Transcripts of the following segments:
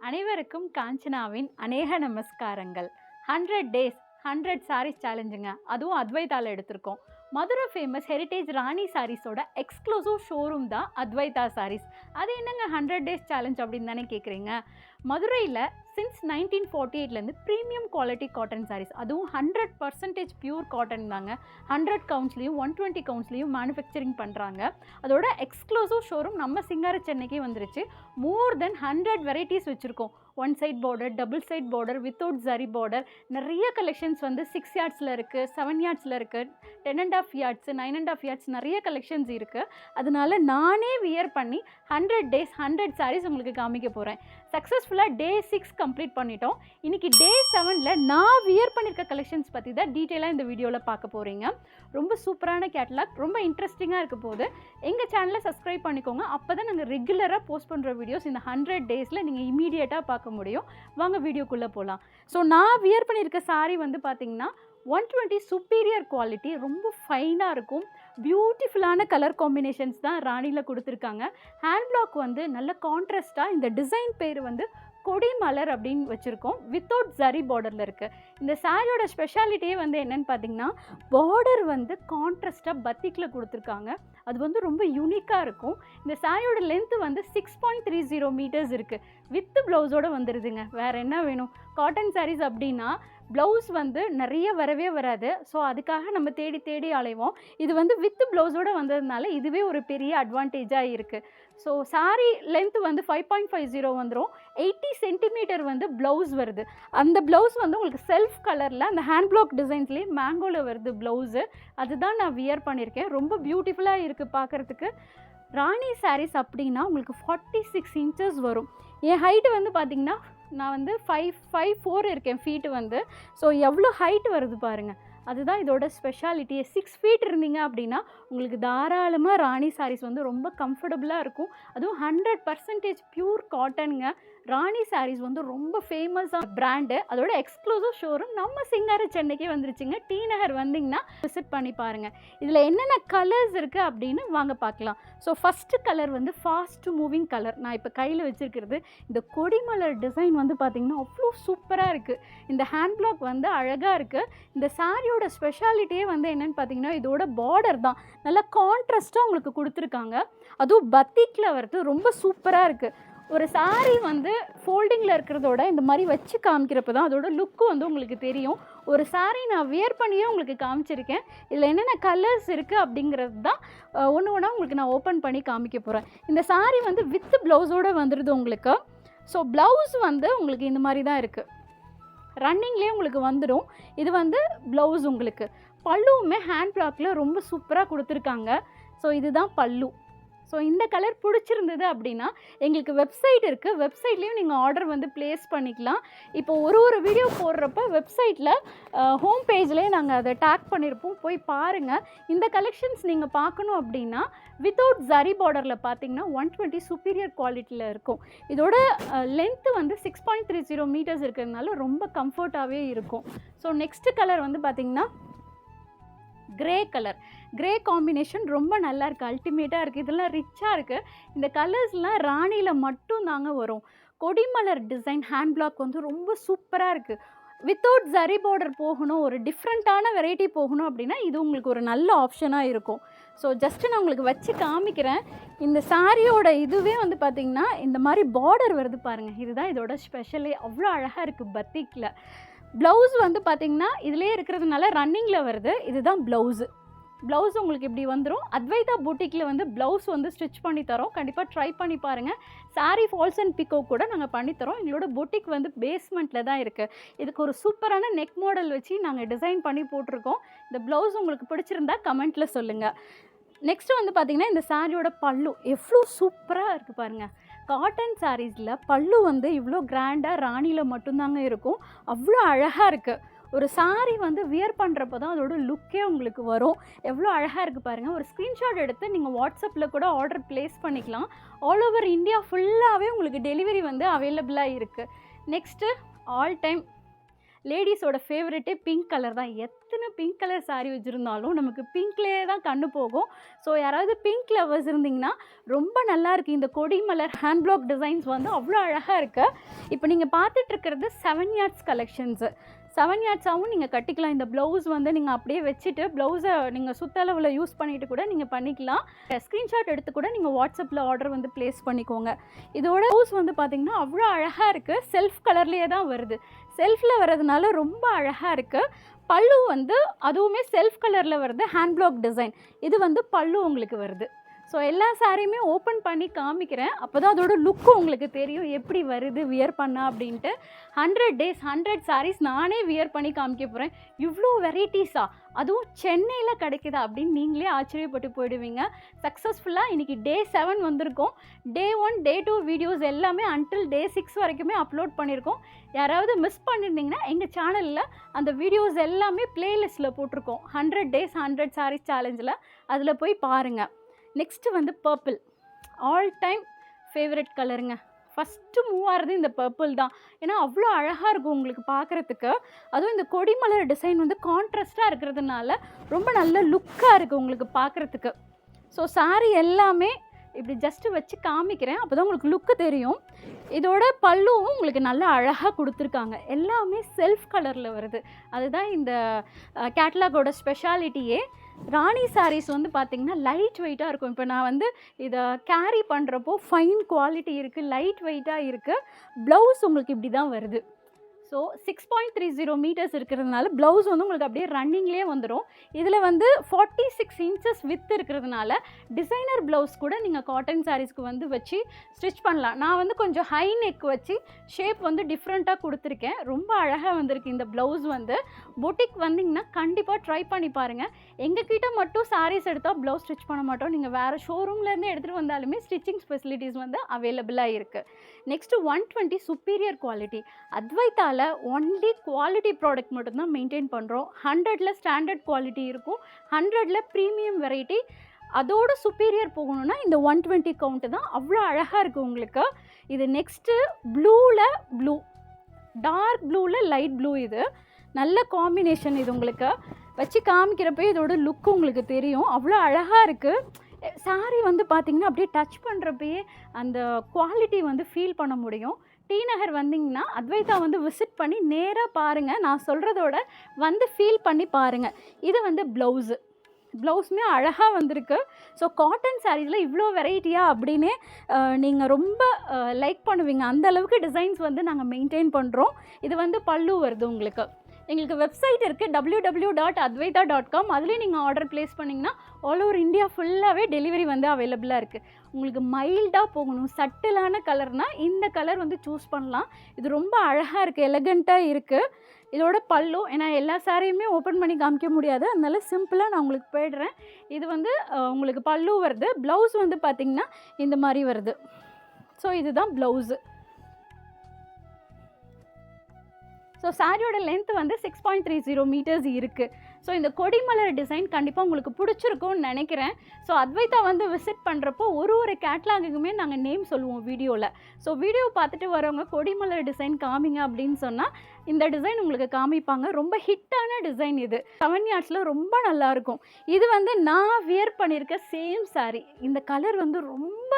அனைவருக்கும் காஞ்சனாவின் அநேக நமஸ்காரங்கள். 100 டேஸ் 100 சாரீஸ் சேலஞ்சுங்க. அதுவும் அத்வைதாவில் எடுத்திருக்கோம். மதுரை ஃபேமஸ் ஹெரிட்டேஜ் ராணி சாரீஸோட எக்ஸ்க்ளூசிவ் ஷோரூம் தான் அத்வைதா சாரீஸ். அது என்னங்க 100 டேஸ் சேலஞ்ச் அப்படின்னு தானே கேட்குறீங்க. மதுரையில் சின்ஸ் 1948லேருந்து ப்ரீமியம் குவாலிட்டி காட்டன் சாரீஸ், அதுவும் 100% பியூர் காட்டன் தாங்க. 100 கவுண்ட்ஸ்லேயும் 120 கவுண்ட்ஸ்லேயும் மேனுஃபேக்சரிங் பண்ணுறாங்க. அதோட எக்ஸ்க்ளூசிவ் ஷோரூம் நம்ம சிங்கார சென்னைக்கே வந்துருச்சு. மோர் தென் 100 வெரைட்டிஸ் வச்சுருக்கோம். 1 side border, double side border, without zari border, நிறைய கலெக்ஷன்ஸ் வந்து 6 yardsல இருக்குது, 7 yardsல இருக்குது, 10.5 yards, 9.5 yards நிறைய கலெக்ஷன்ஸ் இருக்குது. அதனால நானே வியர் பண்ணி 100 டேஸ் 100 சாரீஸ் உங்களுக்கு காமிக்க போகிறேன். சக்ஸஸ்ஃபுல்லாக டே 6 கம்ப்ளீட் பண்ணிட்டோம். இன்றைக்கி டே 7ல் நான் வியர் பண்ணியிருக்க கலெக்ஷன்ஸ் பற்றி தான் டீட்டெயிலாக இந்த வீடியோவில் பார்க்க போகிறீங்க. ரொம்ப சூப்பரான கேட்டலாக், ரொம்ப இன்ட்ரெஸ்டிங்காக இருக்க போது. எங்கள் சேனலை சப்ஸ்கிரைப் பண்ணிக்கோங்க. அப்போ தான் நாங்கள் ரெகுலராக போஸ்ட் பண்ணுற வீடியோஸ் இந்த 100 டேஸில் நீங்கள் இமீடியட்டாக பார்க்க முடியும். வாங்க வீடியோக்குள்ளே போகலாம். ஸோ நான் வியர் பண்ணியிருக்க சாரீ வந்து பார்த்திங்கன்னா 120 சுப்பீரியர் குவாலிட்டி, ரொம்ப ஃபைனாக இருக்கும். பியூட்டிஃபுல்லான கலர் காம்பினேஷன்ஸ் தான் ராணியில் கொடுத்துருக்காங்க. ஹேண்ட் பிளாக் வந்து நல்ல கான்ட்ராஸ்ட்டாக, இந்த டிசைன் பேர் வந்து கொடி மலர் அப்படின்னு வச்சுருக்கோம். வித்தவுட் ஜரி பார்டரில் இருக்குது. இந்த சாரியோட ஸ்பெஷாலிட்டியே வந்து என்னென்னு பார்த்தீங்கன்னா, பார்டர் வந்து கான்ட்ராஸ்ட்டாக பத்திக்கில் கொடுத்துருக்காங்க. அது வந்து ரொம்ப யூனிக்காக இருக்கும். இந்த சாரியோட லென்த்து வந்து 6.30 meters இருக்குது. வித்து ப்ளவுஸோடு வந்துடுதுங்க. வேறு என்ன வேணும்? காட்டன் சாரீஸ் அப்படின்னா ப்ளவுஸ் வந்து நிறைய வரவே வராது. ஸோ அதுக்காக நம்ம தேடி தேடி அலைவோம். இது வந்து வித்து ப்ளவுஸோடு வந்ததுனால இதுவே ஒரு பெரிய அட்வான்டேஜாக இருக்குது. ஸோ சாரீ லென்த்து வந்து 5.50 வந்துடும். 80 centimeter வந்து ப்ளவுஸ் வருது. அந்த ப்ளவுஸ் வந்து உங்களுக்கு செல்ஃப் கலரில் அந்த ஹேண்ட் பிளாக் டிசைன்ஸ்லேயே மேங்கோவில் வருது ப்ளவுஸு. அதுதான் நான் வியர் பண்ணியிருக்கேன். ரொம்ப பியூட்டிஃபுல்லாக இருக்குது பார்க்குறதுக்கு. ராணி சாரீஸ் அப்படின்னா உங்களுக்கு 46 inches வரும். என் ஹைட்டு வந்து பார்த்திங்கன்னா நான் வந்து 5'4" இருக்கேன் ஃபீட்டு வந்து. ஸோ எவ்வளோ ஹைட் வருது பாருங்கள். அதுதான் இதோட ஸ்பெஷாலிட்டியே. 6 feet இருந்தீங்க அப்படின்னா உங்களுக்கு தாராளமாக ராணி சாரீஸ் வந்து ரொம்ப கம்ஃபர்டபுளாக இருக்கும். அதுவும் 100% பியூர் காட்டனுங்க. ராணி சாரீஸ் வந்து ரொம்ப ஃபேமஸான பிராண்டு. அதோட எக்ஸ்க்ளூசிவ் ஷோரூம் நம்ம சிங்கார சென்னைக்கே வந்துருச்சுங்க. டி நகர் வந்தீங்கன்னா விசிட் பண்ணி பாருங்கள். இதில் என்னென்ன கலர்ஸ் இருக்குது அப்படின்னு வாங்க பார்க்கலாம். ஸோ ஃபஸ்ட்டு கலர் வந்து ஃபாஸ்ட் மூவிங் கலர். நான் இப்போ கையில் வச்சுருக்கிறது இந்த கொடிமலர் டிசைன் வந்து பார்த்திங்கன்னா அவ்வளோ சூப்பராக இருக்குது. இந்த ஹேண்ட் பிளாக் வந்து அழகாக இருக்குது. இந்த சாரியோட ஸ்பெஷாலிட்டியே வந்து என்னென்னு பார்த்தீங்கன்னா இதோட பார்டர் தான். நல்லா கான்ட்ராஸ்ட்டாக உங்களுக்கு கொடுத்துருக்காங்க. அதுவும் பத்திக்கில் வருது. ரொம்ப சூப்பராக இருக்குது. ஒரு சாரீ வந்து ஃபோல்டிங்கில் இருக்கிறதோட இந்த மாதிரி வச்சு காமிக்கிறப்ப தான் அதோட லுக்கு வந்து உங்களுக்கு தெரியும். ஒரு சாரீ நான் வியர் பண்ணியே உங்களுக்கு காமிச்சிருக்கேன். இதில் என்னென்ன கலர்ஸ் இருக்குது அப்படிங்கிறது தான் ஒன்று ஒன்றா உங்களுக்கு நான் ஓப்பன் பண்ணி காமிக்க போகிறேன். இந்த சாரீ வந்து வித் ப்ளவுஸோடு வந்துடுது உங்களுக்கு. ஸோ ப்ளவுஸ் வந்து உங்களுக்கு இந்த மாதிரி தான் இருக்குது. ரன்னிங்லேயே உங்களுக்கு வந்துடும். இது வந்து ப்ளவுஸ் உங்களுக்கு. பல்லுவுமே ஹேண்ட் பிளாக்கில் ரொம்ப சூப்பராக கொடுத்துருக்காங்க. ஸோ இதுதான் பல்லு. ஸோ இந்த கலர் பிடிச்சிருந்தது அப்படின்னா எங்களுக்கு வெப்சைட் இருக்குது. வெப்சைட்லேயும் நீங்கள் ஆர்டர் வந்து ப்ளேஸ் பண்ணிக்கலாம். இப்போ ஒரு வீடியோ போடுறப்ப வெப்சைட்டில் ஹோம் பேஜ்லேயே நாங்கள் அதை டேக் பண்ணியிருப்போம். போய் பாருங்கள். இந்த கலெக்ஷன்ஸ் நீங்கள் பார்க்கணும் அப்படின்னா வித்தவுட் ஜரி பார்டரில் பார்த்தீங்கன்னா 120 சுப்பீரியர் குவாலிட்டியில் இருக்கும். இதோட லென்த்து வந்து 6.30 meters இருக்கிறதுனால ரொம்ப கம்ஃபர்ட்டாகவே இருக்கும். ஸோ நெக்ஸ்ட்டு கலர் வந்து பார்த்திங்கன்னா கிரே கலர். கிரே காம்பினேஷன் ரொம்ப நல்லா இருக்குது. அல்டிமேட்டாக இருக்குது. இதெல்லாம் ரிச்சாக இருக்குது. இந்த கலர்ஸ்லாம் ராணியில் மட்டும் தாங்க வரும். கொடிமலர் டிசைன் ஹேண்ட் பிளாக் வந்து ரொம்ப சூப்பராக இருக்குது. வித்தவுட் ஜரி பார்டர் போகணும், ஒரு டிஃப்ரெண்ட்டான வெரைட்டி போகணும் அப்படின்னா இது உங்களுக்கு ஒரு நல்ல ஆப்ஷனாக இருக்கும். ஸோ ஜஸ்ட்டு நான் உங்களுக்கு வச்சு காமிக்கிறேன். இந்த சாரியோட இதுவே வந்து பார்த்திங்கன்னா இந்த மாதிரி பார்டர் வருது பாருங்கள். இதுதான் இதோட ஸ்பெஷலே. அவ்வளோ அழகாக இருக்குது பத்திக்கில். ப்ளவுஸ் வந்து பார்த்திங்கன்னா இதிலே இருக்கிறதுனால ரன்னிங்கில் வருது. இதுதான் ப்ளவுஸு. ப்ளவுஸ் உங்களுக்கு இப்படி வந்துடும். அத்வைதா பூட்டிக்கில் வந்து ப்ளவுஸ் வந்து ஸ்டிச் பண்ணி தரோம். கண்டிப்பாக ட்ரை பண்ணி பாருங்கள். சாரீ ஃபால்ஸ் அண்ட் பிக்கோ கூட நாங்கள் பண்ணித்தரோம். எங்களோட பூட்டிக் வந்து பேஸ்மெண்ட்டில் தான் இருக்குது. இதுக்கு ஒரு சூப்பரான நெக் மாடல் வச்சு நாங்கள் டிசைன் பண்ணி போட்டிருக்கோம். இந்த ப்ளவுஸ் உங்களுக்கு பிடிச்சிருந்தா கமெண்ட்டில் சொல்லுங்கள். நெக்ஸ்ட்டு வந்து பார்த்திங்கன்னா இந்த சாரியோட பல்லு எவ்வளோ சூப்பராக இருக்குது பாருங்கள். காட்டன் சாரீஸில் பல்லு வந்து இவ்வளோ கிராண்டாக ராணியில் மட்டும்தாங்க இருக்கும். அவ்வளோ அழகாக இருக்குது. ஒரு சாரீ வந்து வியர் பண்ணுறப்போ தான் அதோட லுக்கே உங்களுக்கு வரும். எவ்வளோ அழகாக இருக்குது பாருங்கள். ஒரு ஸ்க்ரீன்ஷாட் எடுத்து நீங்கள் வாட்ஸ்அப்பில் கூட ஆர்டர் ப்ளேஸ் பண்ணிக்கலாம். ஆல் ஓவர் இந்தியா ஃபுல்லாகவே உங்களுக்கு டெலிவரி வந்து அவைலபிளாக இருக்குது. நெக்ஸ்ட்டு ஆல் டைம் லேடீஸோட ஃபேவரெட்டே பிங்க் கலர் தான். எத்தனை பிங்க் கலர் சாரீ வச்சுருந்தாலும் நமக்கு பிங்க்லேயே தான் கண்ணு போகும். ஸோ யாராவது பிங்க் லவர்ஸ் இருந்தீங்கன்னா ரொம்ப நல்லாயிருக்கு. இந்த கொடி மலர் ஹேண்ட் பிளாக் டிசைன்ஸ் வந்து அவ்வளோ அழகாக இருக்குது. இப்போ நீங்கள் பார்த்துட்ருக்கிறது 7 yards கலெக்ஷன்ஸு. 7 yardsஸாகவும் நீங்கள் கட்டிக்கலாம். இந்த ப்ளவுஸ் வந்து நீங்கள் அப்படியே வச்சுட்டு ப்ளவுஸை நீங்கள் சுத்தளவில் யூஸ் பண்ணிவிட்டு கூட நீங்கள் பண்ணிக்கலாம். ஸ்க்ரீன்ஷாட் எடுத்து கூட நீங்கள் வாட்ஸ்அப்பில் ஆர்டர் வந்து ப்ளேஸ் பண்ணிக்கோங்க. இதோட ப்ளவுஸ் வந்து பார்த்திங்கன்னா அவ்வளோ அழகாக இருக்குது. செல்ஃப் கலர்லேயே தான் வருது. செல்ஃபில் வர்றதுனால ரொம்ப அழகாக இருக்குது. பல்லு வந்து அதுவுமே செல்ஃப் கலரில் வருது. Hand black design. இது வந்து பல்லு உங்களுக்கு வருது. ஸோ எல்லா சாரியுமே ஓப்பன் பண்ணி காமிக்கிறேன். அப்போ தான் அதோட லுக்கு உங்களுக்கு தெரியும் எப்படி வருது வியர் பண்ணால் அப்படின்ட்டு. 100 days 100 sarees நானே வியர் பண்ணி காமிக்க போகிறேன். இவ்வளோ வெரைட்டிஸா, அதுவும் சென்னையில் கிடைக்குதா அப்படின்னு நீங்களே ஆச்சரியப்பட்டு போயிடுவீங்க. சக்ஸஸ்ஃபுல்லாக இன்றைக்கி Day 7 வந்திருக்கோம். Day 1 Day 2 வீடியோஸ் எல்லாமே அன்டில் Day 6 வரைக்குமே அப்லோட் பண்ணியிருக்கோம். யாராவது மிஸ் பண்ணியிருந்தீங்கன்னா எங்கள் சேனலில் அந்த வீடியோஸ் எல்லாமே ப்ளேலிஸ்ட்டில் போட்டிருக்கோம். 100 days 100 sarees சேலஞ்சில் அதில் போய் பாருங்கள். நெக்ஸ்ட்டு வந்து பர்பிள். ஆல் டைம் ஃபேவரட் கலருங்க. ஃபஸ்ட்டு மூவ் ஆகிறது இந்த பர்பிள் தான். ஏன்னா அவ்வளோ அழகாக இருக்கும் உங்களுக்கு பார்க்குறதுக்கு. அதுவும் இந்த கொடிமலர் டிசைன் வந்து கான்ட்ராஸ்ட்டாக இருக்கிறதுனால ரொம்ப நல்ல லுக்காக இருக்குது உங்களுக்கு பார்க்குறதுக்கு. ஸோ சாரீ எல்லாமே இப்படி ஜஸ்ட்டு வச்சு காமிக்கிறேன். அப்போ தான் உங்களுக்கு லுக்கு தெரியும். இதோட பல்லுவும் உங்களுக்கு நல்லா அழகாக கொடுத்துருக்காங்க. எல்லாமே செல்ஃப் கலரில் வருது. அதுதான் இந்த கேட்லாகோட ஸ்பெஷாலிட்டியே. ராணி சாரீஸ் வந்து பார்த்திங்கன்னா லைட் வெயிட்டாக இருக்கும். இப்போ நான் வந்து இதை கேரி பண்ணுறப்போ ஃபைன் குவாலிட்டி இருக்குது, லைட் வெயிட்டாக இருக்குது. ப்ளவுஸ் உங்களுக்கு இப்படி தான் வருது. ஸோ 6.30 meters இருக்கிறதுனால ப்ளவுஸ் வந்து உங்களுக்கு அப்படியே ரன்னிங்லேயே வந்துடும். இதில் வந்து 46 inches வித் இருக்கிறதுனால டிசைனர் ப்ளவுஸ் கூட நீங்கள் காட்டன் சாரீஸ்க்கு வந்து வச்சு ஸ்டிச் பண்ணலாம். நான் வந்து கொஞ்சம் ஹை நெக் வச்சு ஷேப் வந்து டிஃப்ரெண்ட்டாக கொடுத்துருக்கேன். ரொம்ப அழகாக வந்திருக்கு இந்த ப்ளவுஸ் வந்து. பொட்டிக் வந்திங்கன்னா கண்டிப்பாக ட்ரை பண்ணி பாருங்கள். எங்ககிட்ட மட்டும் சாரீஸ் எடுத்தால் ப்ளவுஸ் ஸ்டிச் பண்ண மாட்டோம். நீங்கள் வேறு ஷோரூம்லேருந்து எடுத்துகிட்டு வந்தாலுமே ஸ்டிச்சிங் ஃபெசிலிட்டிஸ் வந்து அவைலபிளாக இருக்குது. Next 120 superior quality. அத்வைத்தால ஒன்லி குவாலிட்டி ப்ராடக்ட் மட்டும்தான் மெயின்டைன் பண்ணுறோம். 100ல் ஸ்டாண்டர்ட் குவாலிட்டி இருக்கும், 100ல் ப்ரீமியம் வெரைட்டி. அதோட சுப்பீரியர் போகணுன்னா இந்த 120 கவுண்ட்டு தான். அவ்வளோ அழகாக இருக்குது உங்களுக்கு. இது நெக்ஸ்ட்டு ப்ளூ, டார்க் ப்ளூவில் லைட் ப்ளூ. இது நல்ல காம்பினேஷன். இது உங்களுக்கு வச்சு காமிக்கிறப்ப இதோட லுக்கு உங்களுக்கு தெரியும். அவ்வளோ அழகாக இருக்குது. சாரீ வந்து பார்த்திங்கன்னா அப்படியே டச் பண்ணுறப்பயே அந்த குவாலிட்டி வந்து ஃபீல் பண்ண முடியும். டி நகர் வந்திங்கன்னா அத்வைதா வந்து விசிட் பண்ணி நேராக பாருங்கள். நான் சொல்கிறதோட வந்து ஃபீல் பண்ணி பாருங்கள். இது வந்து ப்ளவுஸுமே அழகாக வந்திருக்கு. ஸோ காட்டன் சாரீஸில் இவ்வளோ வெரைட்டியாக அப்படின்னே நீங்கள் ரொம்ப லைக் பண்ணுவீங்க. அந்தளவுக்கு டிசைன்ஸ் வந்து நாங்கள் மெயின்டைன் பண்ணுறோம். இது வந்து பல்லு வருது உங்களுக்கு. எங்களுக்கு வெப்சைட் இருக்குது www.advaita.com. அதுலேயும் நீங்கள் ஆர்டர் ப்ளேஸ் பண்ணிங்கன்னா ஆல் ஓவர் இந்தியா ஃபுல்லாகவே டெலிவரி வந்து அவைலபிளாக இருக்குது. உங்களுக்கு மைல்டாக போகணும், சட்டிலான கலர்னால் இந்த கலர் வந்து சூஸ் பண்ணலாம். இது ரொம்ப அழகாக இருக்குது, எலகண்ட்டாக இருக்குது. இதோட பல்லு, ஏன்னா எல்லா சாரியுமே ஓப்பன் பண்ணி காமிக்க முடியாது, அதனால சிம்பிளாக நான் உங்களுக்கு போயிடுறேன். இது வந்து உங்களுக்கு பல்லு வருது. ப்ளவுஸ் வந்து பார்த்திங்கன்னா இந்த மாதிரி வருது. ஸோ இதுதான் ப்ளவுஸு. ஸோ சாரியோட லென்த் வந்து 6.30 meters இருக்குது. ஸோ இந்த கொடிமலர் டிசைன் கண்டிப்பாக உங்களுக்கு பிடிச்சிருக்கும்னு நினைக்கிறேன். ஸோ அத்வைதா வந்து விசிட் பண்ணுறப்போ ஒரு கேட்லாகுக்குமே நாங்கள் நேம் சொல்லுவோம் வீடியோவில். ஸோ வீடியோ பார்த்துட்டு வரவங்க கொடிமலர் டிசைன் காமிங்க அப்படின்னு சொன்னால் இந்த டிசைன் உங்களுக்கு காமிப்பாங்க. ரொம்ப ஹிட்டான டிசைன் இது. 7 yardsல ரொம்ப நல்லாயிருக்கும். இது வந்து நான் வியர் பண்ணியிருக்க சேம் சாரீ. இந்த கலர் வந்து ரொம்ப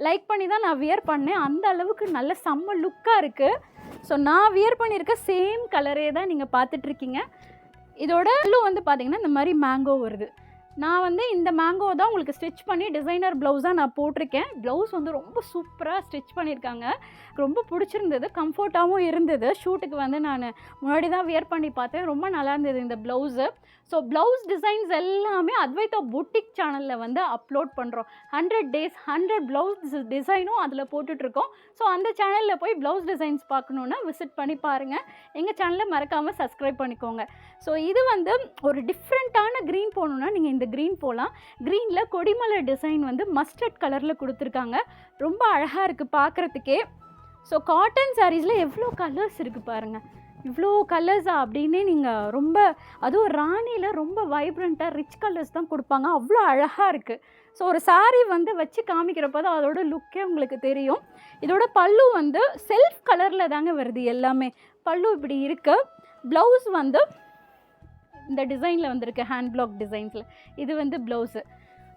லைக் பண்ணி தான் நான் வியர் பண்ணேன். அந்த அளவுக்கு நல்ல செம்ம லுக்காக இருக்குது. ஸோ நான் வியர் பண்ணியிருக்க சேம் கலரே தான் நீங்கள் பார்த்துட்ருக்கீங்க. இதோட பல்லு வந்து பார்த்திங்கன்னா இந்த மாதிரி மேங்கோ வருது. நான் வந்து இந்த மேங்கோ தான் உங்களுக்கு ஸ்டிச் பண்ணி டிசைனர் ப்ளவுஸாக நான் போட்டிருக்கேன். ப்ளவுஸ் வந்து ரொம்ப சூப்பராக ஸ்டிச் பண்ணியிருக்காங்க. ரொம்ப பிடிச்சிருந்தது, கம்ஃபர்ட்டாகவும் இருந்தது. ஷூட்டுக்கு வந்து நான் முன்னாடி தான் வியர் பண்ணி பார்த்தேன். ரொம்ப நல்லா இருந்தது இந்த ப்ளவுஸு. ஸோ ப்ளவுஸ் டிசைன்ஸ் எல்லாமே அத்வைதா பொட்டிக் சேனலில் வந்து அப்லோட் பண்ணுறோம். 100 days 100 ப்ளவுஸ் டிசைனும் அதில் போட்டுட்ருக்கோம். ஸோ அந்த சேனலில் போய் ப்ளவுஸ் டிசைன்ஸ் பார்க்கணுன்னா விசிட் பண்ணி பாருங்கள். எங்கள் சேனலை மறக்காமல் சப்ஸ்கிரைப் பண்ணிக்கோங்க. ஸோ இது வந்து ஒரு டிஃப்ரெண்ட்டான க்ரீன் போகணுன்னா நீங்கள் இந்த க்ரீன் போகலாம். க்ரீனில் கொடிமலர் டிசைன் வந்து மஸ்டர்ட் கலரில் கொடுத்துருக்காங்க. ரொம்ப அழகாக இருக்குது பார்க்குறதுக்கே. ஸோ காட்டன் சாரீஸில் எவ்வளோ கலர்ஸ் இருக்குது பாருங்கள். இவ்வளோ கலர்ஸா அப்படின்னே நீங்கள் ரொம்ப, அதுவும் ராணியில் ரொம்ப வைப்ரண்ட்டாக ரிச் கலர்ஸ் தான் கொடுப்பாங்க. அவ்வளோ அழகாக இருக்குது. ஸோ ஒரு சாரீ வந்து வச்சு காமிக்கிறப்போ தான் அதோட லுக்கே உங்களுக்கு தெரியும். இதோட பல்லு வந்து செல்ஃப் கலரில் தாங்க வருது எல்லாமே. பல்லு இப்படி இருக்குது. ப்ளவுஸ் வந்து இந்த டிசைனில் வந்திருக்கு, ஹேண்ட் பிளாக் டிசைன்ஸில். இது வந்து ப்ளவுஸு.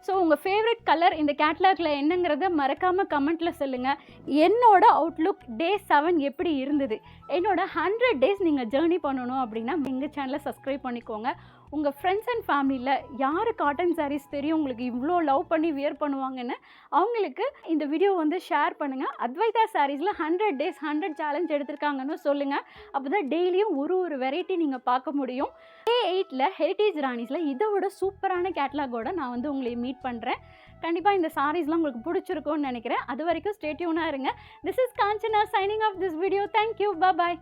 ஸோ உங்கள் ஃபேவரட் கலர் இந்த கேட்லாகில் என்னங்கிறத மறக்காமல் கமெண்ட்டில் சொல்லுங்கள். என்னோட அவுட்லுக் டே 7 எப்படி இருந்தது, என்னோட 100 டேஸ் நீங்கள் ஜேர்னி பண்ணணும் அப்படின்னா எங்கள் சேனலை சப்ஸ்கிரைப் பண்ணிக்கோங்க. உங்கள் ஃப்ரெண்ட்ஸ் அண்ட் ஃபேமிலியில் யார் காட்டன் சாரீஸ் தெரியும் உங்களுக்கு இவ்வளோ லவ் பண்ணி வியர் பண்ணுவாங்கன்னு அவங்களுக்கு இந்த வீடியோ வந்து ஷேர் பண்ணுங்கள். அத்வைதா சாரீஸில் 100 டேஸ் 100 சேலஞ்ச் எடுத்திருக்காங்கன்னு சொல்லுங்கள். அப்போ தான் டெய்லியும் ஒரு வெரைட்டி நீங்கள் பார்க்க முடியும். டே 8ல் ஹெரிட்டேஜ் ராணிஸில் இதை விட சூப்பரான கேட்லாகோட நான் வந்து உங்களை மீட் பண்ணுறேன். கண்டிப்பாக இந்த சாரீஸ்லாம் உங்களுக்கு பிடிச்சிருக்கும்னு நினைக்கிறேன். அது வரைக்கும் ஸ்டே டியூனாக இருங்க. This is Kanchana signing off this video. Thank you. Bye.